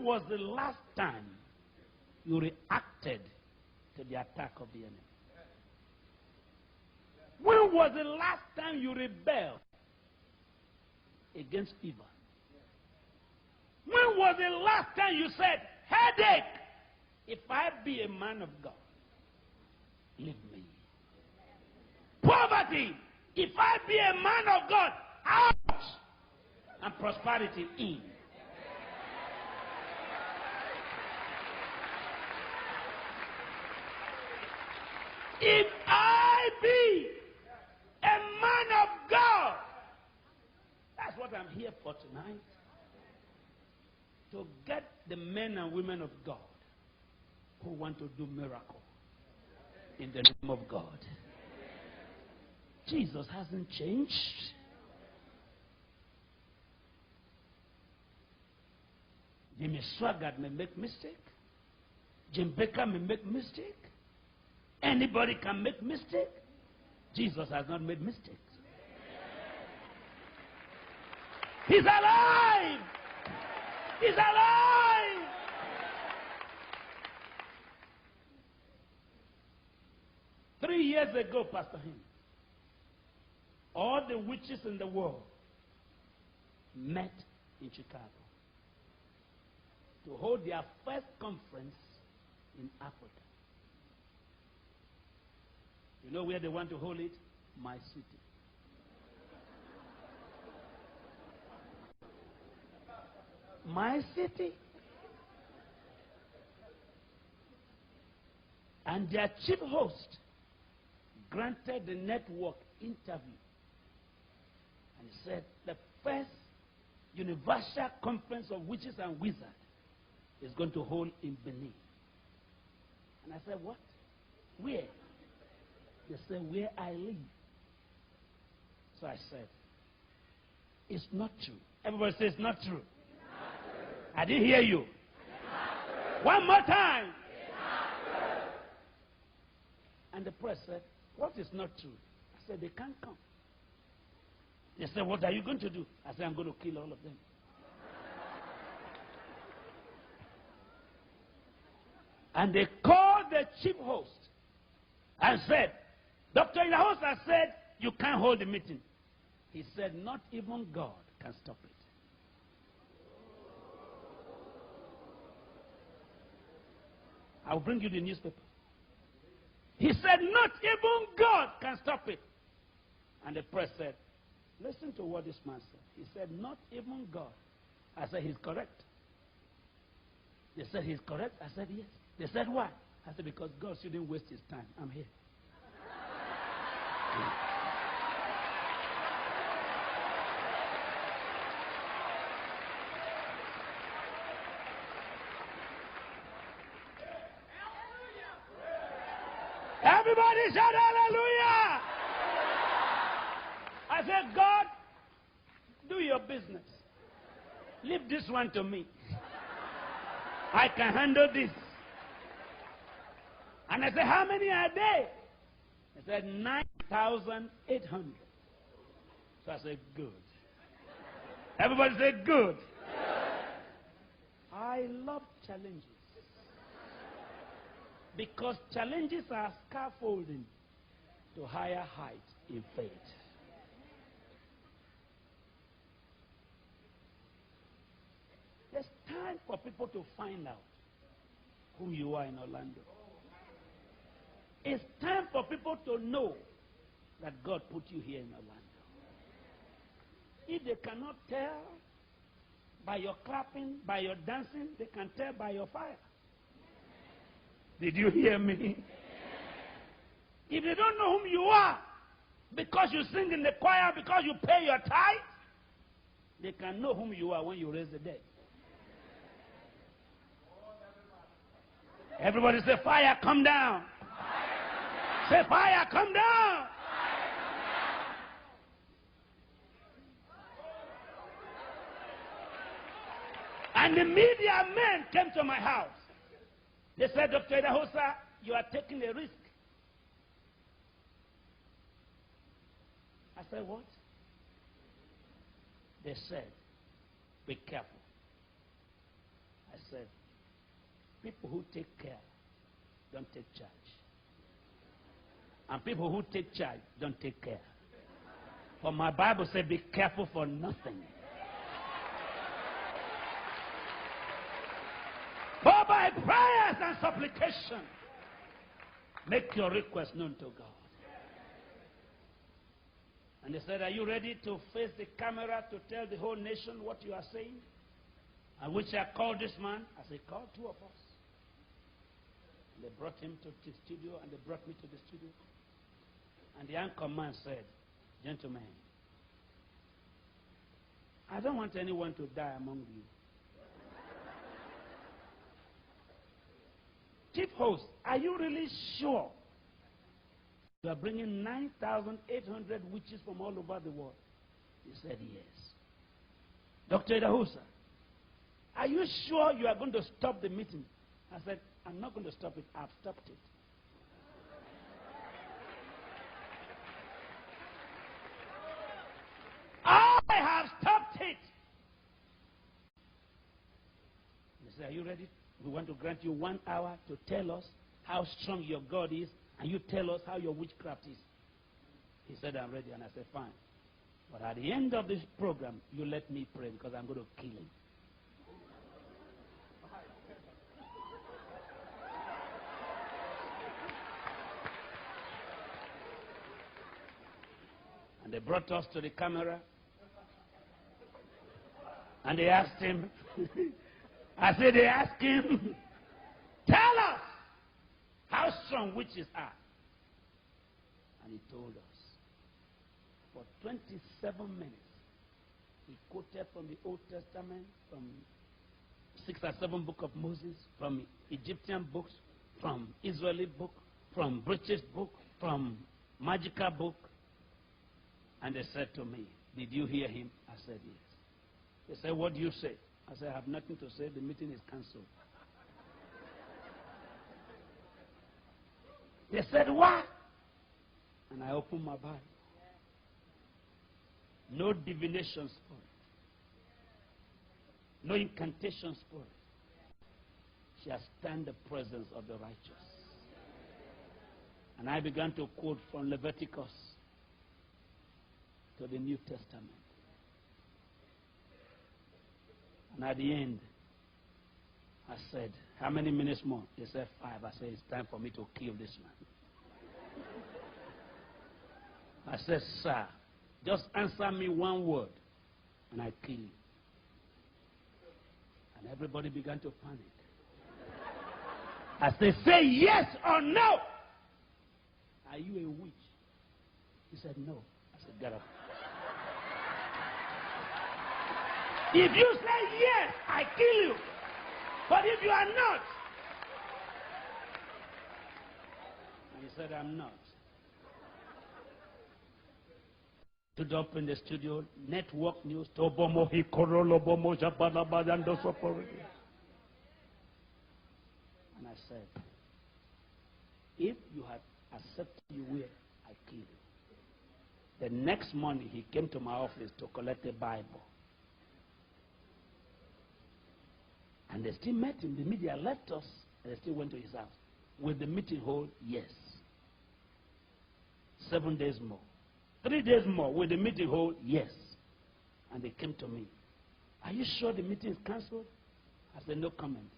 When was the last time you reacted to the attack of the enemy? When was the last time you rebelled against evil? When was the last time you said, headache, if I be a man of God, leave me. Poverty, if I be a man of God, out. And prosperity, in. If I be a man of God, that's what I'm here for tonight. To get the men and women of God who want to do miracle in the name of God. Jesus hasn't changed. Jimmy Swaggart may make mistake. Jim Baker may make mistake. Anybody can make mistake. Jesus has not made mistakes. He's alive. He's alive. Three years ago, Pastor Him, all the witches in the world met in Chicago to hold their first conference in Africa. You know where they want to hold it? My city. My city. And their chief host granted the network interview. And he said, the first universal conference of witches and wizards is going to hold in Benin. And I said, what? Where? They said, where I live. So I said, it's not true. Everybody says it's not true. It's not true. I didn't hear you. One more time. And the press said, what is not true? I said, they can't come. They said, what are you going to do? I said, I'm going to kill all of them. And they called the chief host and said, Dr. Idahosa said, you can't hold the meeting. He said, not even God can stop it. I'll bring you the newspaper. He said, not even God can stop it. And the press said, listen to what this man said. He said, not even God. I said, he's correct. They said, he's correct. I said, yes. They said, why? I said, because God shouldn't waste his time. I'm here. Everybody shout hallelujah! I said, God, do your business. Leave this one to me. I can handle this. And I said, how many are there? He said, 9,800. So I said, good. Everybody said, good. I love challenges. Because challenges are scaffolding to higher heights in faith. There's time for people to find out who you are in Orlando. It's time for people to know that God put you here in Orlando. If they cannot tell by your clapping, by your dancing, they can tell by your fire. Did you hear me? If they don't know whom you are, because you sing in the choir, because you pay your tithe, they can know whom you are when you raise the dead. Everybody say, fire, come down. Say, fire, come down. And the media men came to my house. They said, Dr. Idahosa, you are taking a risk. I said, what? They said, be careful. I said, people who take care don't take charge. And people who take charge don't take care. For my Bible says, be careful for nothing. But by prayers and supplication, make your request known to God. And they said, are you ready to face the camera to tell the whole nation what you are saying? And which I called this man. I said, call two of us. And they brought him to the studio, and they brought me to the studio. And the anchor man said, gentlemen, I don't want anyone to die among you. Chief host, are you really sure you are bringing 9,800 witches from all over the world? He said, yes. Dr. Idahosa, are you sure you are going to stop the meeting? I said, I'm not going to stop it. I've stopped it. I have stopped it. He said, are you ready? We want to grant you 1 hour to tell us how strong your God is, and you tell us how your witchcraft is. He said, I'm ready. And I said, fine. But at the end of this program, you let me pray, because I'm going to kill him. And they brought us to the camera. And they asked him, I said, they asked him, tell us how strong witches are. And he told us. For 27 minutes, he quoted from the Old Testament, from 6 or 7 books of Moses, from Egyptian books, from Israeli book, from British book, from magical book. And they said to me, did you hear him? I said, yes. They said, what do you say? I said, I have nothing to say. The meeting is cancelled. They said, what? And I opened my Bible. No divination spirit. No incantation spirit shall stand the presence of the righteous. And I began to quote from Leviticus to the New Testament. And at the end, I said, how many minutes more? They said 5. I said, it's time for me to kill this man. I said, sir, just answer me one word, and I kill you. And everybody began to panic. I said, say yes or no. Are you a witch? He said, no. I said, get up. If you say yes, I kill you. But if you are not, and he said, I'm not. Stood up in the studio, network news, and I said, if you had accepted you will, I kill you. The next morning, he came to my office to collect a Bible. And they still met him. The media left us, and they still went to his house. Will the meeting hold? Yes. 7 days more. 3 days more. Will the meeting hold? Yes. And they came to me. Are you sure the meeting is cancelled? I said, no comment.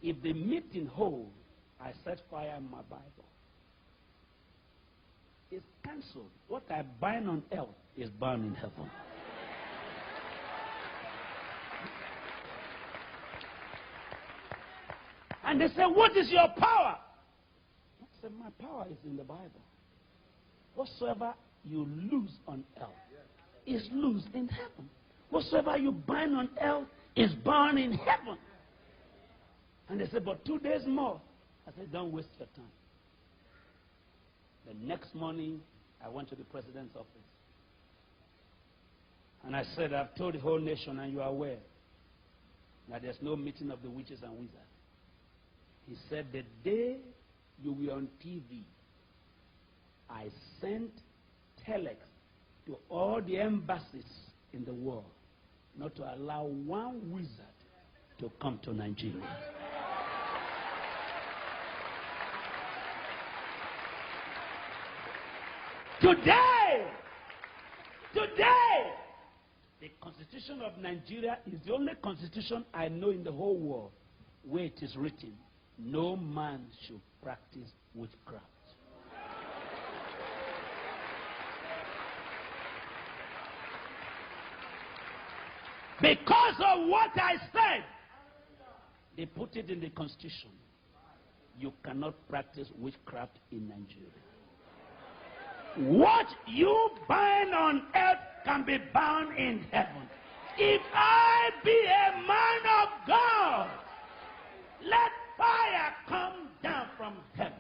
If the meeting holds, I set fire in my Bible. It's cancelled. What I bind on earth is bound in heaven. And they said, what is your power? I said, my power is in the Bible. Whatsoever you lose on earth is loose in heaven. Whatsoever you bind on earth is bound in heaven. And they said, but 2 days more. I said, don't waste your time. The next morning, I went to the president's office. And I said, I've told the whole nation, and you are aware, that there's no meeting of the witches and wizards. He said, the day you were on TV, I sent telex to all the embassies in the world not to allow one wizard to come to Nigeria. Today, the Constitution of Nigeria is the only constitution I know in the whole world where it is written, no man should practice witchcraft. Because of what I said, they put it in the Constitution. You cannot practice witchcraft in Nigeria. What you bind on earth can be bound in heaven. If I be a man of God, let fire come down from heaven.